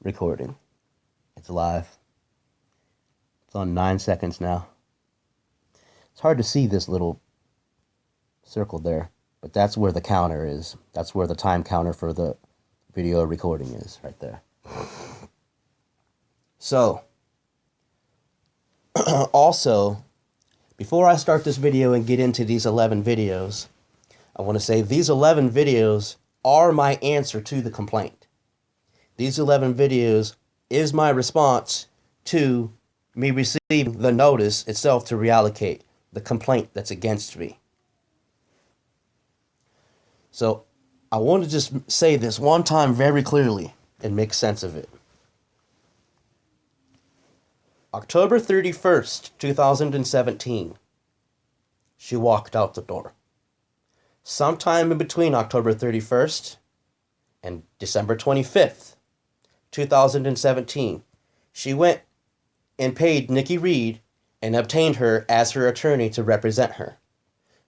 recording. It's live. It's on 9 seconds now. It's hard to see this little circle there, but that's where the counter is. That's where the time counter for the video recording is, right there. So, also, before I start this video and get into these 11 videos, I want to say these 11 videos are my answer to the complaint. These 11 videos is my response to me receiving the notice itself to reallocate the complaint that's against me. So I want to just say this one time very clearly and make sense of it. October 31st, 2017, she walked out the door. Sometime in between October 31st and December 25th, 2017, she went and paid Nikki Reed and obtained her as her attorney to represent her.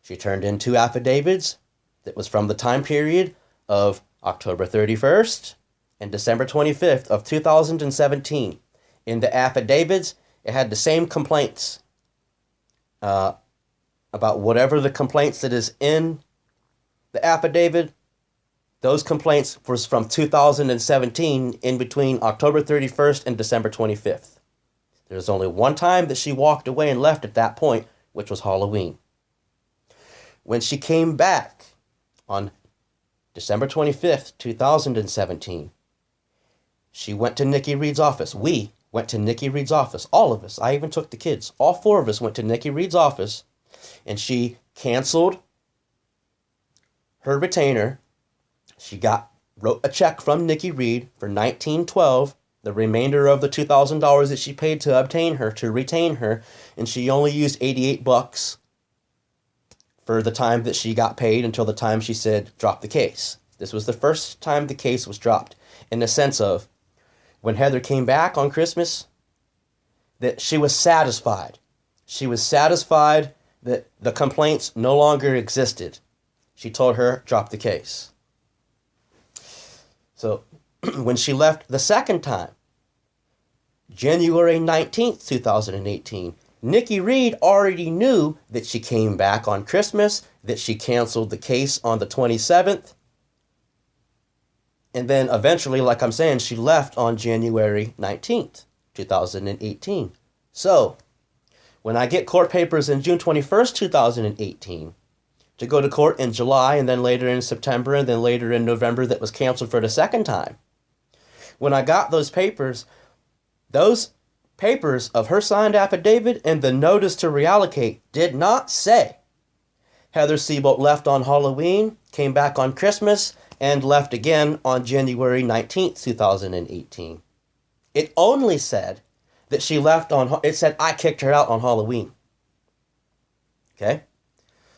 She turned in 2 affidavits that was from the time period of October 31st and December 25th of 2017. In the affidavits, it had the same complaints about whatever the complaints that is in the affidavit. Those complaints was from 2017 in between October 31st and December 25th. There's only one time that she walked away and left at that point, which was Halloween. When she came back on December 25th, 2017, she went to Nikki Reed's office. We went to Nikki Reed's office. All of us. I even took the kids. All 4 of us went to Nikki Reed's office, and she canceled her retainer. She wrote a check from Nikki Reed for $19.12, the remainder of the $2,000 that she paid to obtain her, to retain her, and she only used $88 for the time that she got paid until the time she said drop the case. This was the first time the case was dropped, in the sense of when Heather came back on Christmas, that she was satisfied. She was satisfied that the complaints no longer existed. She told her, drop the case. So when she left the second time, January 19th, 2018, Nikki Reed already knew that she came back on Christmas, that she canceled the case on the 27th, and then eventually, like I'm saying, she left on January 19th, 2018. So, when I get court papers in June 21st, 2018, to go to court in July, and then later in September, and then later in November that was canceled for the second time, when I got those papers of her signed affidavit and the notice to reallocate did not say Heather Seabolt left on Halloween, came back on Christmas, and left again on January 19th, 2018. It only said that she left it said I kicked her out on Halloween. Okay?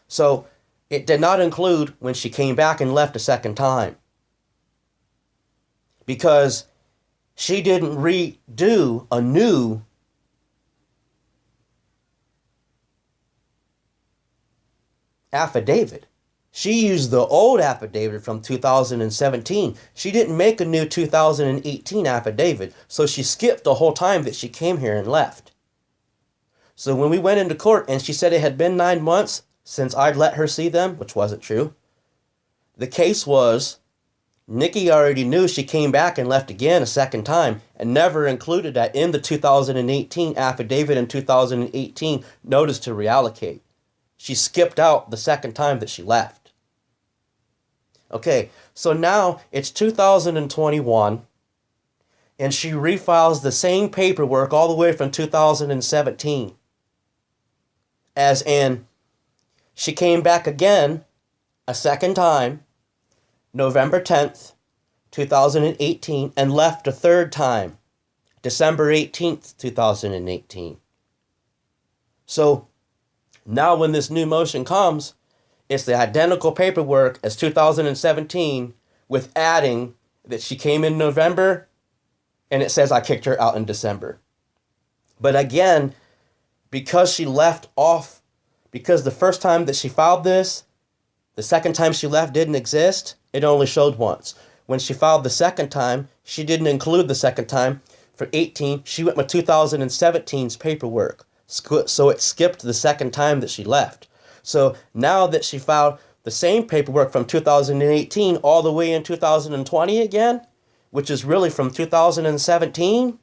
So, it did not include when she came back and left a second time. Because she didn't redo a new affidavit. She used the old affidavit from 2017. She didn't make a new 2018 affidavit, so she skipped the whole time that she came here and left. So when we went into court and she said it had been 9 months since I'd let her see them, which wasn't true, the case was Nikki already knew she came back and left again a second time and never included that in the 2018 affidavit and 2018 notice to reallocate. She skipped out the second time that she left. Okay, so now it's 2021, and she refiles the same paperwork all the way from 2017. As in, she came back again a second time, November 10th, 2018, and left a third time, December 18th, 2018. So, now when this new motion comes, it's the identical paperwork as 2017 with adding that she came in November and it says I kicked her out in December. But again, because she left off, because the first time that she filed this, the second time she left didn't exist, it only showed once. when she filed the second time, she didn't include the second time. For 18, she went with 2017's paperwork. So it skipped the second time that she left. So now that she filed the same paperwork from 2018 all the way in 2020 again, which is really from 2017,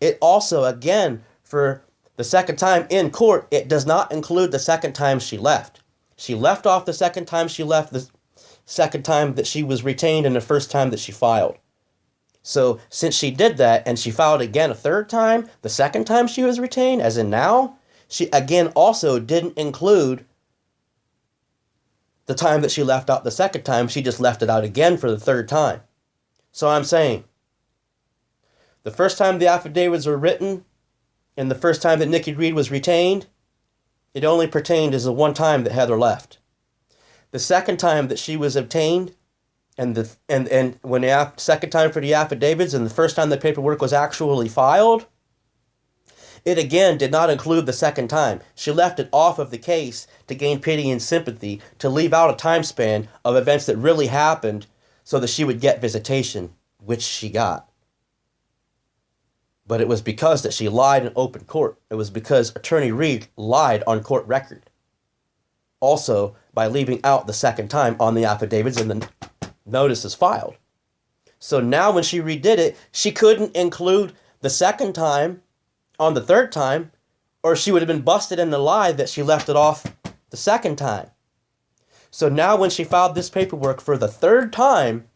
it also, again, for the second time in court, it does not include the second time she left. She left off the second time she left, the second time that she was retained, and the first time that she filed. So since she did that and she filed again a third time, the second time she was retained, as in now, she again also didn't include the time that she left out the second time. She just left it out again for the third time. So I'm saying, the first time the affidavits were written and the first time that Nikki Reed was retained, it only pertained as the one time that Heather left. The second time that she was obtained, and when the second time for the affidavits and the first time the paperwork was actually filed, it again did not include the second time. She left it off of the case to gain pity and sympathy, to leave out a time span of events that really happened so that she would get visitation, which she got. But it was because that she lied in open court. It was because Attorney Reed lied on court record. Also, by leaving out the second time on the affidavits and the notices filed. So now when she redid it, she couldn't include the second time on the third time, or she would have been busted in the lie that she left it off the second time. So now when she filed this paperwork for the third time,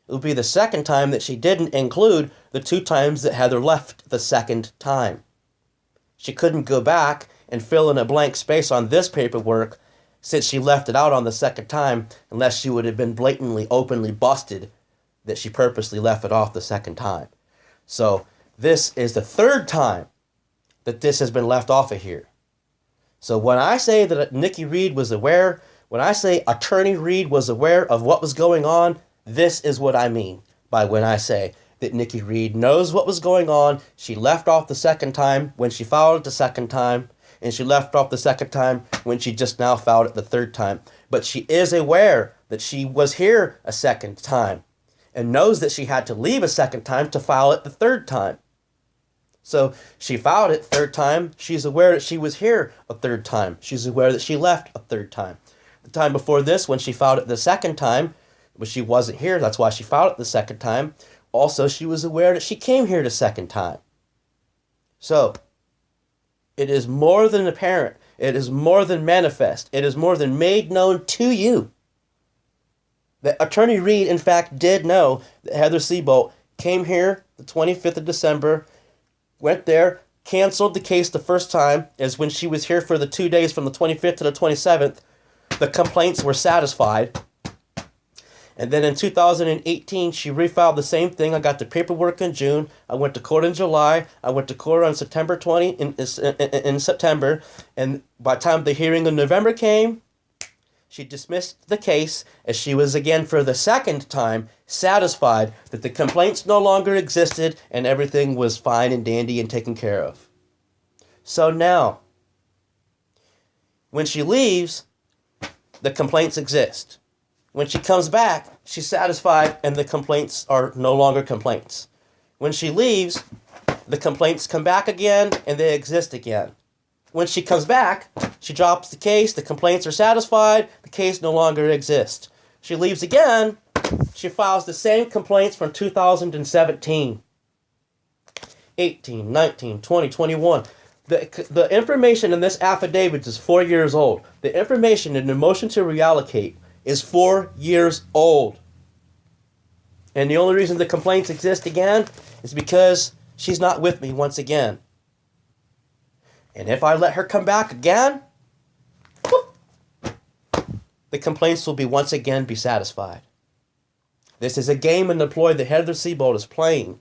it would be the second time that she didn't include the two times that Heather left the second time. She couldn't go back and fill in a blank space on this paperwork since she left it out on the second time, unless she would have been blatantly, openly busted that she purposely left it off the second time. So this is the third time that this has been left off of here. So when I say that Nikki Reed was aware, when I say Attorney Reed was aware of what was going on, this is what I mean by when I say that Nikki Reed knows what was going on. She left off the second time when she filed it the second time, and she left off the second time when she just now filed it the third time. But she is aware that she was here a second time and knows that she had to leave a second time to file it the third time. So she filed it third time. She's aware that she was here a third time. She's aware that she left a third time. The time before this, when she filed it the second time, but she wasn't here. That's why she filed it the second time. Also, she was aware that she came here the second time. So it is more than apparent. It is more than manifest. It is more than made known to you that Attorney Reed, in fact, did know that Heather Seabolt came here the 25th of December, went there, canceled the case the first time, as when she was here for the 2 days from the 25th to the 27th, the complaints were satisfied. And then in 2018, she refiled the same thing. I got the paperwork in June. I went to court in July. I went to court on September 20 in September. And by the time the hearing in November came, she dismissed the case, as she was again for the second time satisfied that the complaints no longer existed and everything was fine and dandy and taken care of. So now, when she leaves, the complaints exist. When she comes back, she's satisfied and the complaints are no longer complaints. When she leaves, the complaints come back again and they exist again. When she comes back, she drops the case, the complaints are satisfied, the case no longer exists. She leaves again, she files the same complaints from 2017, 18, 19, 20, 21. The information in this affidavit is 4 years old. The information in the motion to reallocate is 4 years old. And the only reason the complaints exist again is because she's not with me once again. And if I let her come back again, whoop, the complaints will be once again be satisfied. This is a game and a ploy that Heather Seabolt is playing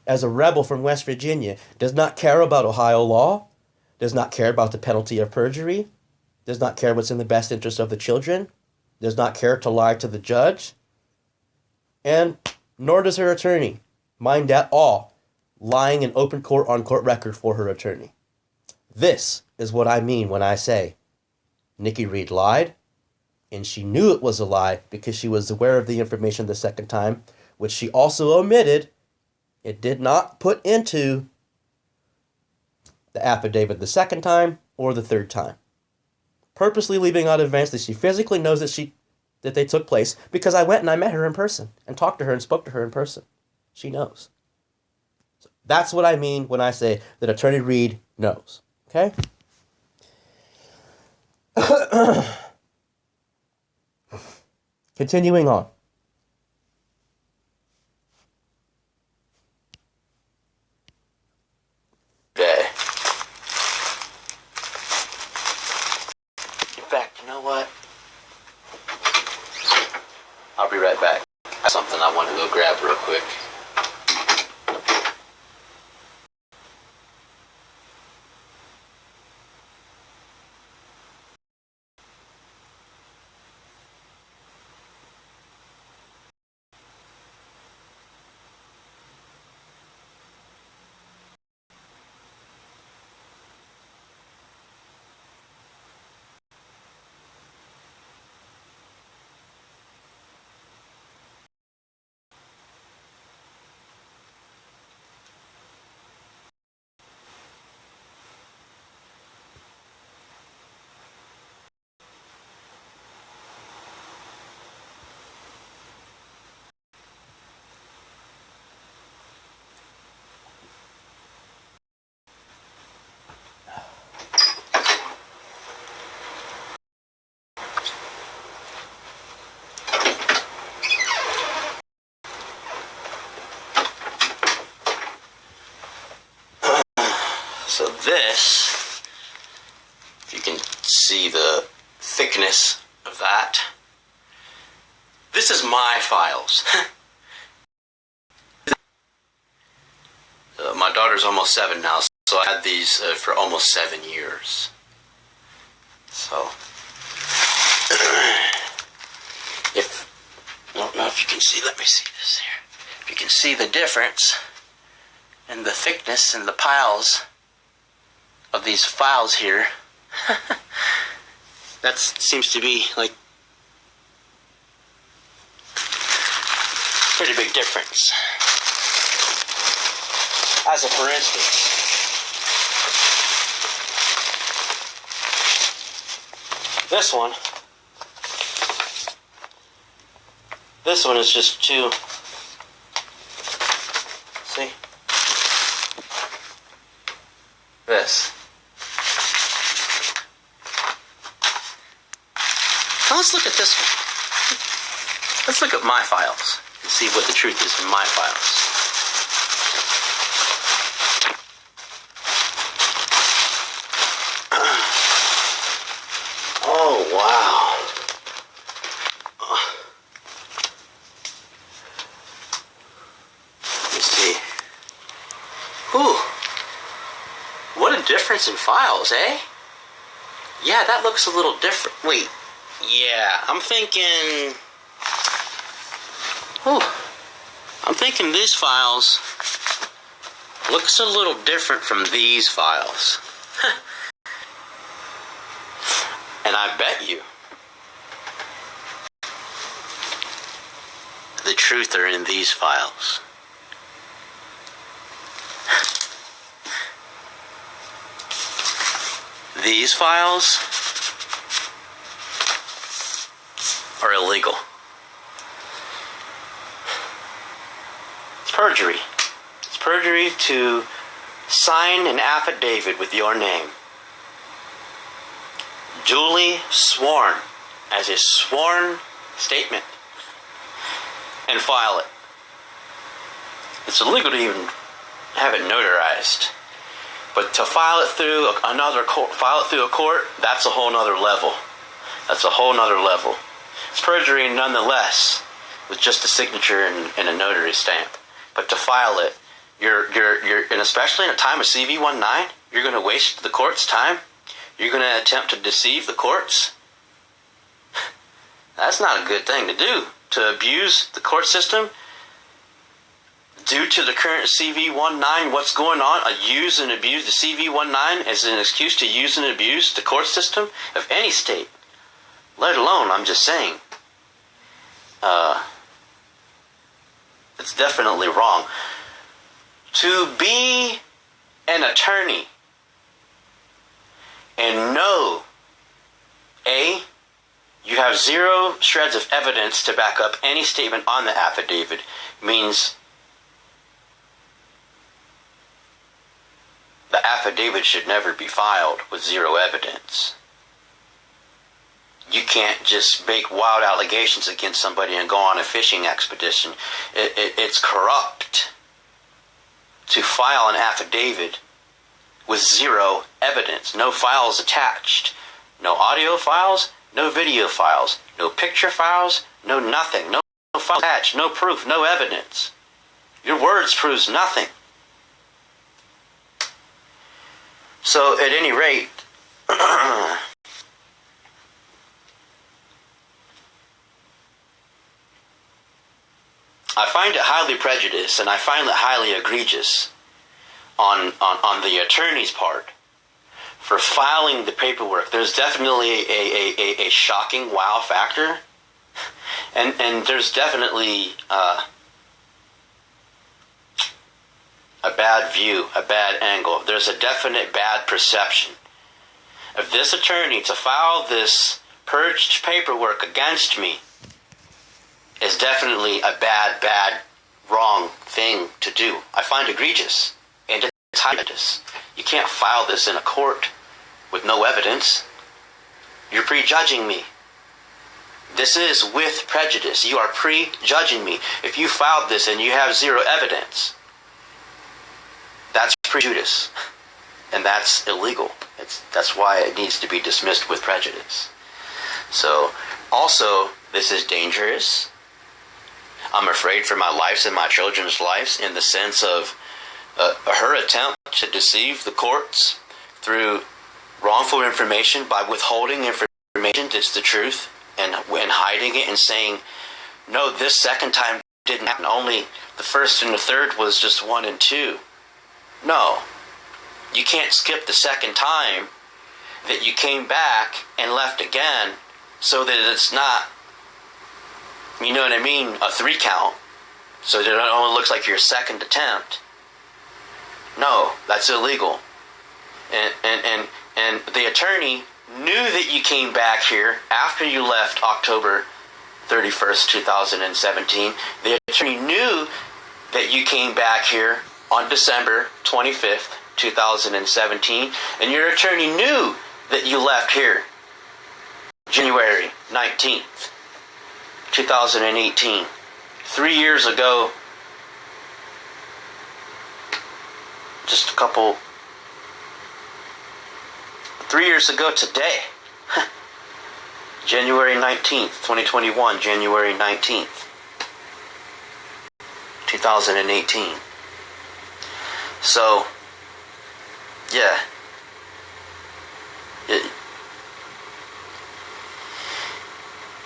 as a rebel from West Virginia. Does not care about Ohio law, does not care about the penalty of perjury, does not care what's in the best interest of the children, does not care to lie to the judge, and nor does her attorney mind at all lying in open court on court record for her attorney. This is what I mean when I say Nikki Reed lied, and she knew it was a lie because she was aware of the information the second time, which she also omitted. It did not put into the affidavit the second time or the third time. Purposely leaving out events that she physically knows that they took place, because I went and I met her in person and talked to her and spoke to her in person. She knows. So that's what I mean when I say that Attorney Reed knows. Okay? Continuing on. Okay. In fact, you know what? I'll be right back. I have something I want to go grab real quick. So this, if you can see the thickness of that, this is my files. My daughter's almost 7 now, so I had these for almost 7 years. So, I don't know if you can see, let me see this here. If you can see the difference in the thickness and the piles of these files here, that seems to be like pretty big difference. As a for instance, this one is just too, see, this. Now let's look at this one. Let's look at my files and see what the truth is in my files. Oh, wow. Let me see. Ooh. What a difference in files, eh? Yeah, that looks a little different. Wait. Yeah, I'm thinking... Ooh. I'm thinking these files looks a little different from these files. And I bet you the truth are in these files. These files are illegal. It's perjury. It's perjury to sign an affidavit with your name, duly sworn as a sworn statement, and file it. It's illegal to even have it notarized. But to file it through another court, file it through a court, that's a whole nother level. That's a whole nother level. It's perjury nonetheless, with just a signature and a notary stamp. But to file it, and especially in a time of CV-19, you're going to waste the court's time. You're going to attempt to deceive the courts. That's not a good thing to do. To abuse the court system due to the current CV-19, what's going on, use and abuse the CV-19 as an excuse to use and abuse the court system of any state. Let alone, I'm just saying, definitely wrong. To be an attorney and know, A, you have zero shreds of evidence to back up any statement on the affidavit, means the affidavit should never be filed with zero evidence. You can't just make wild allegations against somebody and go on a fishing expedition. It's corrupt to file an affidavit with zero evidence. No files attached. No audio files, no video files, no picture files, no nothing. No files attached, no proof, no evidence. Your words proves nothing. So at any rate, I find it highly prejudiced, and I find it highly egregious on the attorney's part for filing the paperwork. There's definitely a shocking wow factor, and there's definitely a bad view, a bad angle. There's a definite bad perception of this attorney to file this purged paperwork against me. Is definitely a bad, wrong thing to do. I find egregious, and it's highlighted. You can't file this in a court with no evidence. You're prejudging me. This is with prejudice. You are prejudging me. If you filed this and you have zero evidence, that's prejudice, and that's illegal. That's why it needs to be dismissed with prejudice. So, also, this is dangerous. I'm afraid for my lives and my children's lives in the sense of her attempt to deceive the courts through wrongful information by withholding information that's the truth and hiding it and saying, no, this second time didn't happen. Only the first and the third was just 1 and 2. No, you can't skip the second time that you came back and left again so that it's not, you know what I mean, a 3 count, so that it only looks like your second attempt. No, that's illegal. And the attorney knew that you came back here after you left October 31st, 2017. The attorney knew that you came back here on December 25th, 2017, and your attorney knew that you left here January 19th. 2018, 3 years ago, just 3 years ago today, January 19th, 2021, January 19th, 2018. So, yeah,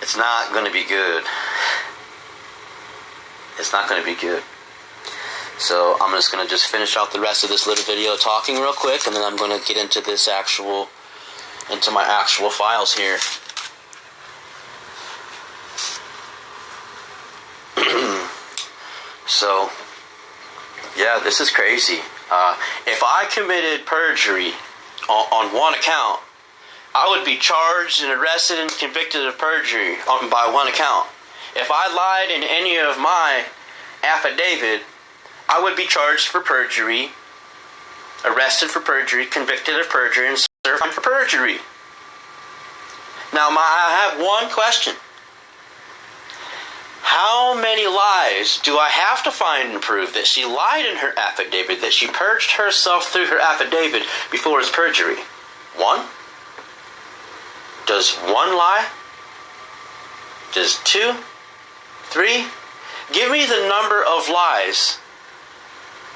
it's not going to be good. It's not going to be good. So I'm just going to finish out the rest of this little video talking real quick, and then I'm going to get into my actual files here. So, yeah, this is crazy. If I committed perjury on one account, I would be charged and arrested and convicted of perjury by one account. If I lied in any of my affidavit, I would be charged for perjury, arrested for perjury, convicted of perjury, and served for perjury. Now, I have one question. How many lies do I have to find and prove that she lied in her affidavit, that she purged herself through her affidavit before it's perjury? 1? Does 1 lie? Does 2? 3? Give me the number of lies,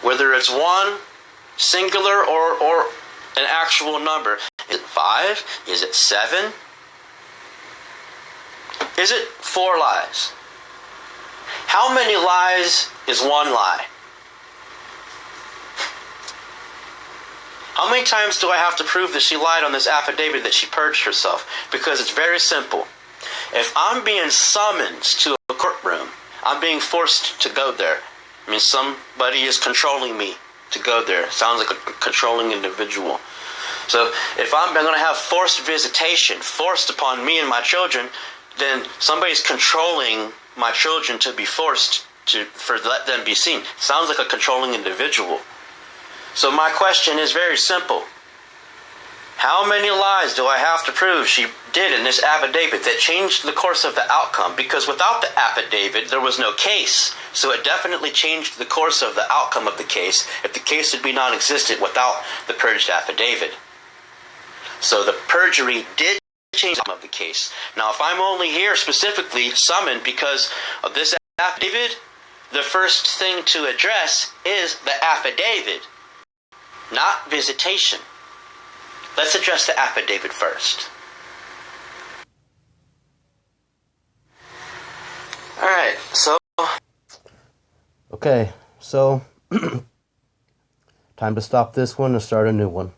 whether it's 1, singular, or an actual number. Is it 5? Is it 7? Is it 4 lies? How many lies is 1 lie? How many times do I have to prove that she lied on this affidavit, that she purged herself? Because it's very simple. If I'm being summoned to a courtroom, I'm being forced to go there. I mean, somebody is controlling me to go there. Sounds like a controlling individual. So if I'm going to have forced visitation forced upon me and my children, then somebody's controlling my children to be forced to let them be seen. Sounds like a controlling individual. So my question is very simple. How many lies do I have to prove she did in this affidavit that changed the course of the outcome? Because without the affidavit, there was no case. So it definitely changed the course of the outcome of the case if the case would be non-existent without the purged affidavit. So the perjury did change the outcome of the case. Now, if I'm only here specifically summoned because of this affidavit, the first thing to address is the affidavit, not visitation. Let's address the affidavit first. Alright, so... Okay, so... time to stop this one and start a new one.